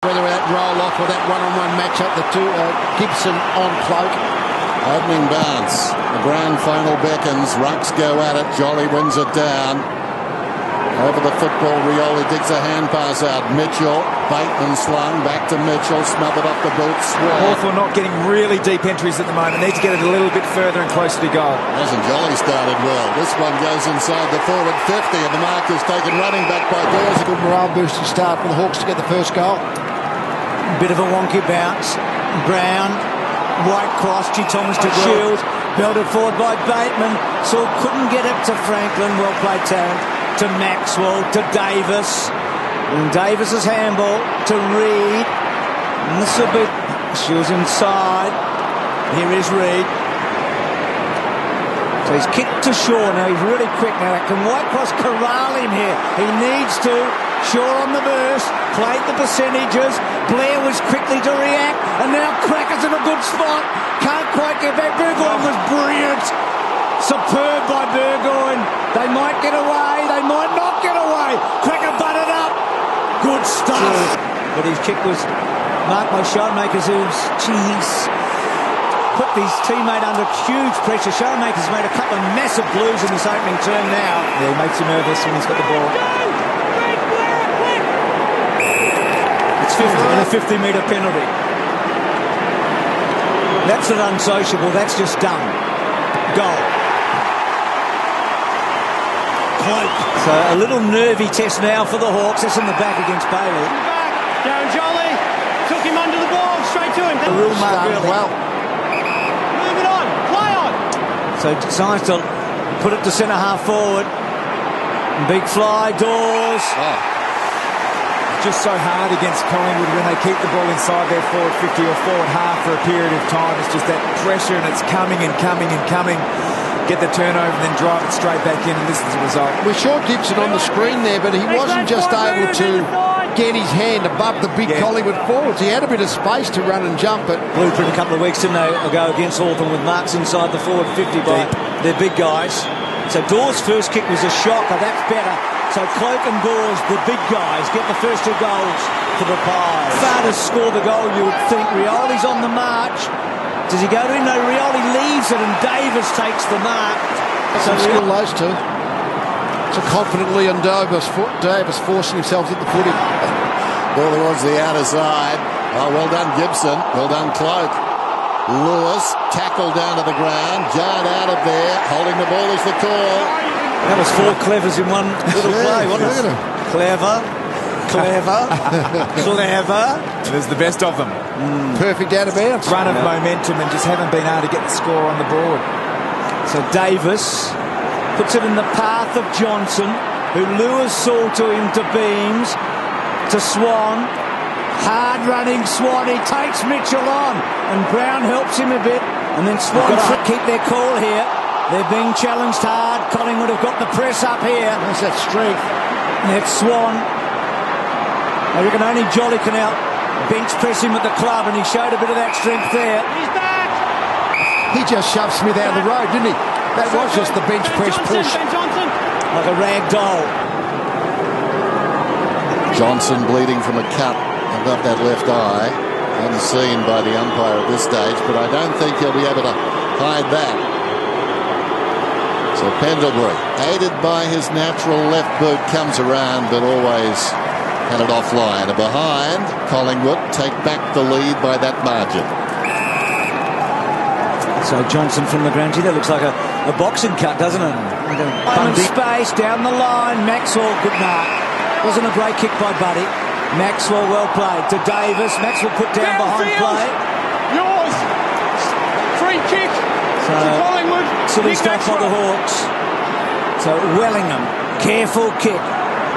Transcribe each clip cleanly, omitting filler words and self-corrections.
Whether that roll off or that one-on-one match up, the two Gibson on Cloke. Opening bounce. The grand final beckons. Rucks go at it. Jolly wins it down. Over the football, Rioli digs a hand pass out. Mitchell, Bateman slung back to Mitchell, smothered off the boot. Swan. Hawthorn not getting really deep entries at the moment. Need to get it a little bit further and closer to goal. Hasn't Jolly started well? This one goes inside the forward 50, and the mark is taken running back by Dawes. Good morale boosting start for the Hawks to get the first goal. Bit of a wonky bounce. Brown, Whitecross, Thomas to Shield, belted forward by Bateman. So couldn't get it to Franklin. Well played, Tarrant. To Maxwell, to Davis. And Davis's handball to Reid. And this will be Shields inside. Here is Reid. So he's kicked to Shaw. Now he's really quick now. Can Whitecross corral him here? He needs to. Shaw on the burst, played the percentages. Blair was quickly to react, and now Cracker's in a good spot. Can't quite get back. Burgoyne was brilliant. Superb by Burgoyne. They might get away, they might not get away. Cracker butted up. Good stuff. But his kick was marked by Showmakers, who's, put his teammate under huge pressure. Showmakers made a couple of massive blues in this opening term now. Yeah, he makes you nervous when he's got the ball. It's 50-metre penalty. That's an unsociable. That's just dumb. Goal. Cloke. So a little nervy test now for the Hawks. That's in the back against Bailey. Darren Jolly took him under the ball, straight to him. The real mark really. Well. Move it on, play on. So decides to put it to centre half forward. Big fly, Dawes. Just so hard against Collingwood when they keep the ball inside their forward 50 or forward half for a period of time. It's just that pressure, and it's coming and coming and coming. Get the turnover and then drive it straight back in, and this is the result. We saw Gibson on the screen there, but he wasn't just able to get his hand above the big Collingwood forwards. He had a bit of space to run and jump it. Blueprint a couple of weeks, didn't they, ago against Hawthorn with marks inside the forward 50 by their big guys. So Dawes' first kick was a shocker. That's better. So Cloke and Dawes, the big guys, get the first two goals for the Pies. Far to score the goal, you would think. Rioli's on the march. Does he go to him? No, Rioli leaves it and Davis takes the mark. So skill those two. So confidently, and Davis forcing himself at the footy. Ball towards the outer side. Oh, well done, Gibson. Well done, Cloke. Lewis tackled down to the ground. Giant out of there. Holding the ball is the call. That was four clevers in one little play, wasn't it? Clever. There's the best of them. Perfect out of bounds. Run of momentum and just haven't been able to get the score on the board. So Davis puts it in the path of Johnson, who lures Sewell to him to Beams, to Swan. Hard running Swan, he takes Mitchell on, and Brown helps him a bit, and then Swan keep their call here. They're being challenged hard. Collingwood have got the press up here. That's that strength. That's Swan. I reckon only Jolly can out bench press him at the club, and he showed a bit of that strength there. He's back. He just shoved Smith out of the road, didn't he? That was just the bench press push. Ben Johnson. Like a rag doll. Johnson bleeding from a cut above that left eye. Unseen by the umpire at this stage, but I don't think he'll be able to hide that. So Pendlebury, aided by his natural left boot, comes around, but always had it offline. And behind, Collingwood take back the lead by that margin. So Johnson from the ground. Gee, that looks like a boxing cut, doesn't it? Space down the line. Maxwell, good mark. Wasn't a great kick by Buddy. Maxwell, well played. To Davis. Maxwell put down behind play. Yours. Free kick. So, Collingwood. silly stuff by the Hawks. So Wellingham, careful kick.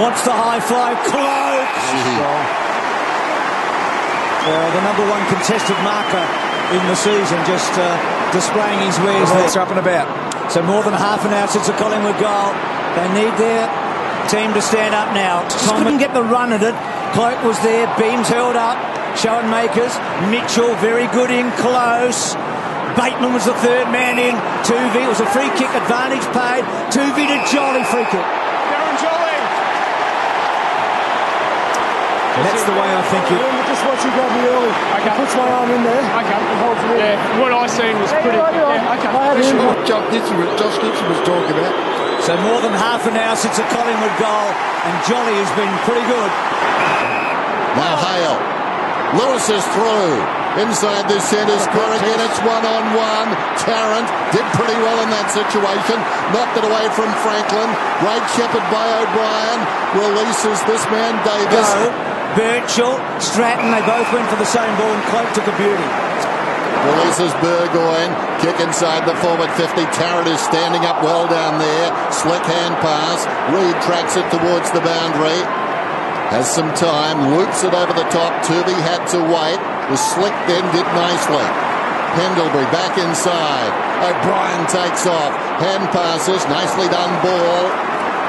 Wants the high fly. Cloke. The number one contested marker in the season, just displaying his wares there. Up and about. So more than half an hour since the Collingwood goal. They need their team to stand up now. Just couldn't get the run at it. Cloke was there. Beams held up. Showmakers. Mitchell very good in close. Bateman was the third man in. Tuvey, it was a free kick, advantage paid. Tuvey to Jolly, free kick. Darren Jolly. That's the way I think it... Just watch you grab me early. Okay. Puts my arm in there. Okay. And holds it in. Yeah, what I seen was pretty... Yeah, okay. I had This is him. what Josh Gibson was talking about. So more than half an hour since a Collingwood goal, and Jolly has been pretty good. Now Hale. Lewis is through. Inside the centre square again, it's one-on-one. Tarrant did pretty well in that situation. Knocked it away from Franklin. Great shepherd by O'Brien. Releases this man, Davis. Birchall, Stratton, they both went for the same ball, and Cloke took a beauty. Releases Burgoyne. Kick inside the forward 50. Tarrant is standing up well down there. Slick hand pass. Reed tracks it towards the boundary. Has some time. Loops it over the top. Turby had to wait. Was slick then, did nicely. Pendlebury back inside. O'Brien takes off. Hand passes. Nicely done ball.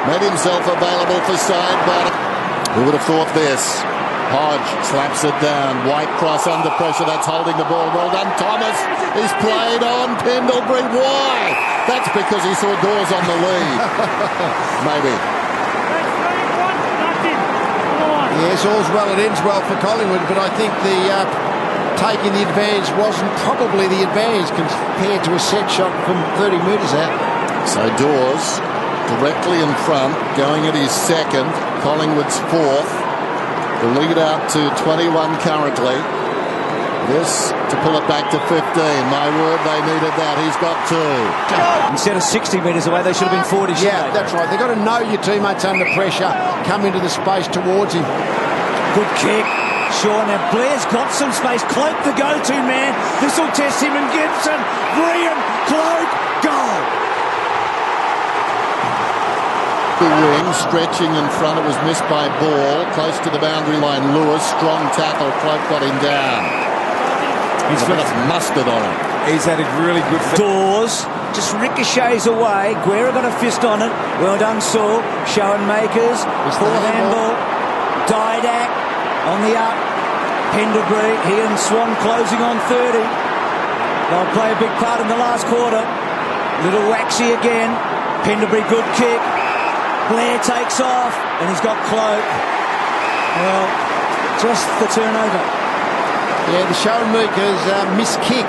Made himself available for side bottom. Who would have thought this? Hodge slaps it down. Whitecross under pressure. That's holding the ball. Well done, Thomas. He's played on Pendlebury. Why? That's because he saw Dawes on the lead. Maybe. Yes, all's well, it ends well for Collingwood, but I think the taking the advantage wasn't probably the advantage compared to a set shot from 30 metres out. So Dawes directly in front, going at his second. Collingwood's fourth. The lead out to 21 currently. This to pull it back to 15. My word, they needed that. He's got two. Instead of 60 metres away, they should have been 40. Yeah, that's right. They've got to know your teammates under pressure. Come into the space towards him. Good kick. Sure, now Blair's got some space. Cloke the go-to man. This will test him, and Gibson. Brilliant. Cloke. Goal. The wing stretching in front. It was missed by ball. Close to the boundary line. Lewis, strong tackle. Cloke got him down. He's got enough mustard on him. He's had a really good... Dawes just ricochets away. Guerra got a fist on it. Well done, Sewell. Showing makers. Poor handball. Didak on the up. Pendlebury. He and Swan closing on 30. They'll play a big part in the last quarter. Little waxy again. Pendlebury, good kick. Blair takes off, and he's got Cloke. Well, just the turnover. Yeah, the Schoenmakers missed kick.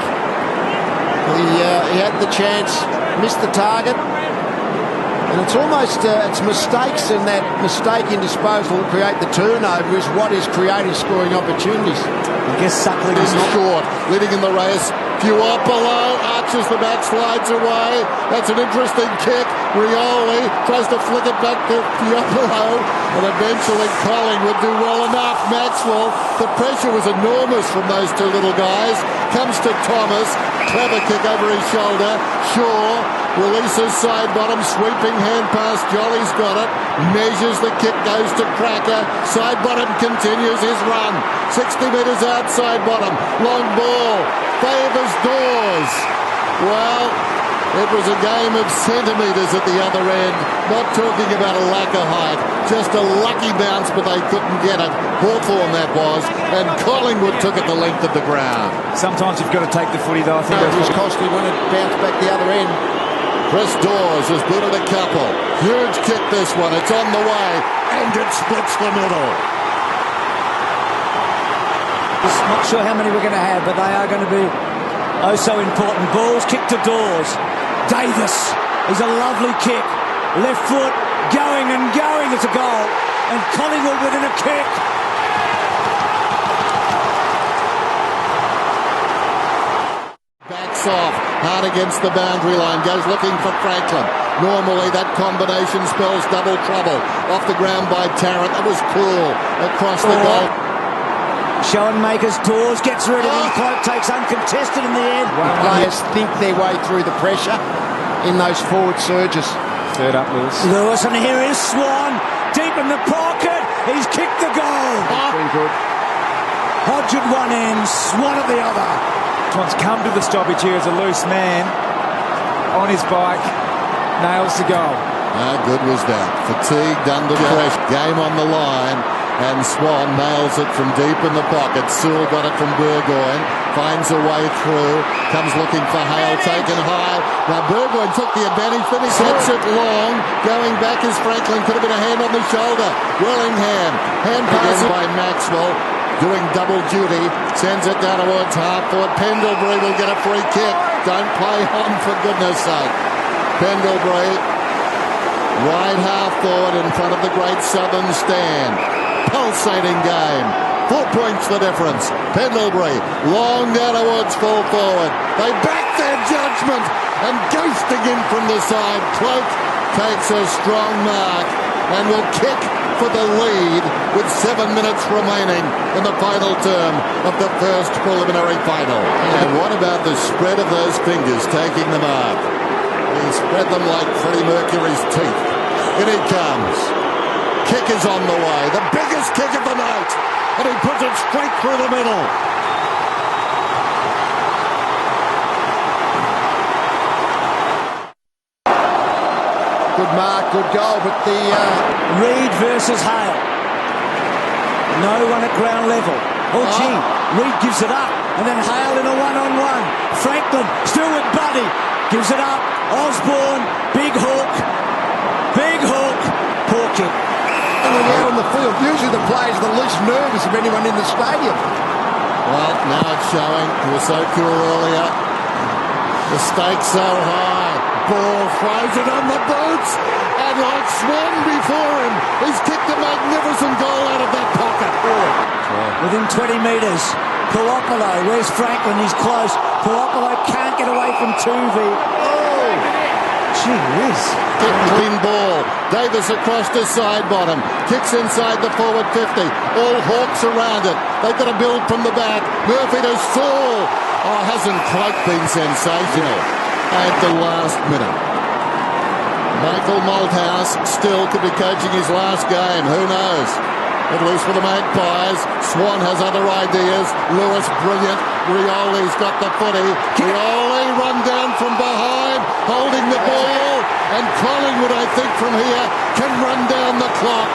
He had the chance, missed the target, and it's almost it's mistakes, and that mistake in disposal will create the turnover is what is creating scoring opportunities. I guess Suckling is not short, leading in the race. Puopolo arches the back, slides away. That's an interesting kick. Rioli tries to flick it back to Puopolo, and eventually Collingwood do well enough. Maxwell, the pressure was enormous from those two little guys. Comes to Thomas, clever kick over his shoulder. Shaw releases side bottom, sweeping hand pass. Jolly's got it. Measures the kick, goes to Cracker. Side bottom continues his run. 60 metres outside bottom. Long ball. Favours Dawes. Well, it was a game of centimetres at the other end. Not talking about a lack of height. Just a lucky bounce, but they couldn't get it. Hawthorn that was. And Collingwood took it the length of the ground. Sometimes you've got to take the footy, though. I think It was costly when it bounced back the other end. Chris Dawes has booted a couple. Huge kick this one. It's on the way. And it splits the middle. not sure how many we're going to have, but they are going to be oh so important. Balls kicked to Dawes. Davis is a lovely kick. Left foot going and going. It's a goal. And Collingwood within a kick. Backs off, hard against the boundary line, goes looking for Franklin. Normally that combination spells double trouble. Off the ground by Tarrant, that was cool. Across the goal. Showing makers, Dawes gets rid of him. Cloke takes uncontested in the end. Players think their way through the pressure in those forward surges. Third up, Lewis, and here is Swan, deep in the pocket. He's kicked the goal. Pretty good. Hodge at one end, Swan at the other. Swan's come to the stoppage here as a loose man on his bike, nails the goal. How good was that? Fatigued under pressure, game on the line. And Swan nails it from deep in the pocket. Sewell got it from Burgoyne. Finds a way through. Comes looking for Hale, taken high. Now Burgoyne took the advantage, then he sets it long. Going back is Franklin. Could have been a hand on the shoulder. Willingham. Hand pass by Maxwell. Doing double duty. Sends it down towards half forward. Pendlebury will get a free kick. Don't play on, for goodness sake. Pendlebury. Wide half forward in front of the Great Southern Stand. Pulsating game. 4 points the difference. Pendlebury long down towards full forward. They back their judgment and ghosting in from the side. Cloke takes a strong mark and will kick for the lead with 7 minutes remaining in the final term of the first preliminary final. And what about the spread of those fingers taking the mark? He spread them like Freddie Mercury's teeth. In he comes. Kick is on the way. The biggest kick of the night. And he puts it straight through the middle. Good mark, good goal, but the... Reid versus Hale. No one at ground level. Oh, gee. Reid gives it up. And then Hale in a one-on-one. Franklin still with Buddy. Gives it up. Osborne. Big hook. Big hook. Poor kick. Out on the field. Usually the players are the least nervous of anyone in the stadium. Well, now it's showing. He was so cool earlier. The stakes so high. Ball throws it on the boots. And like Swan before him, he's kicked a magnificent goal out of that pocket. Within 20 metres. Puopolo. Where's Franklin? He's close. Puopolo can't get away from Tuvey. Oh! Gee whiz. Clean ball. Davis across to side bottom. Kicks inside the forward 50. All Hawks around it. They've got to build from the back. Murphy to Sewell. Oh, hasn't Cloke been sensational at the last minute? Michael Malthouse still could be coaching his last game. Who knows? At least for the Magpies. Swan has other ideas. Lewis, brilliant. Rioli's got the footy. Rioli run down from behind, holding the ball. And Collingwood, I think, from here, can run down the clock.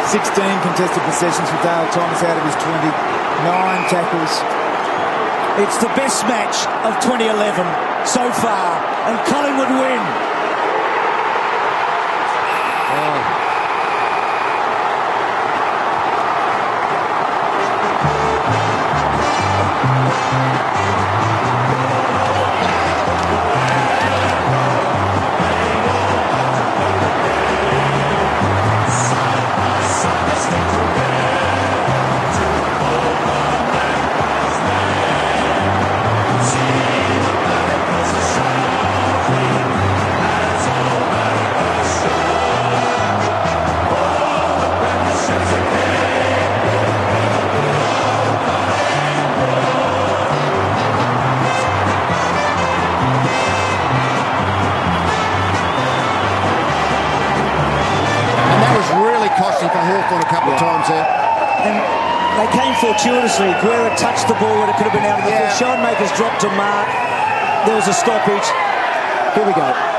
16 contested possessions for Dale Thomas out of his 20. 9 tackles. It's the best match of 2011 so far. And Collingwood win. Costly for Hawthorn a couple of times there. And they came fortuitously. Guerra touched the ball when it could have been out of the field. Schoenmakers dropped to mark. There was a stoppage. Here we go.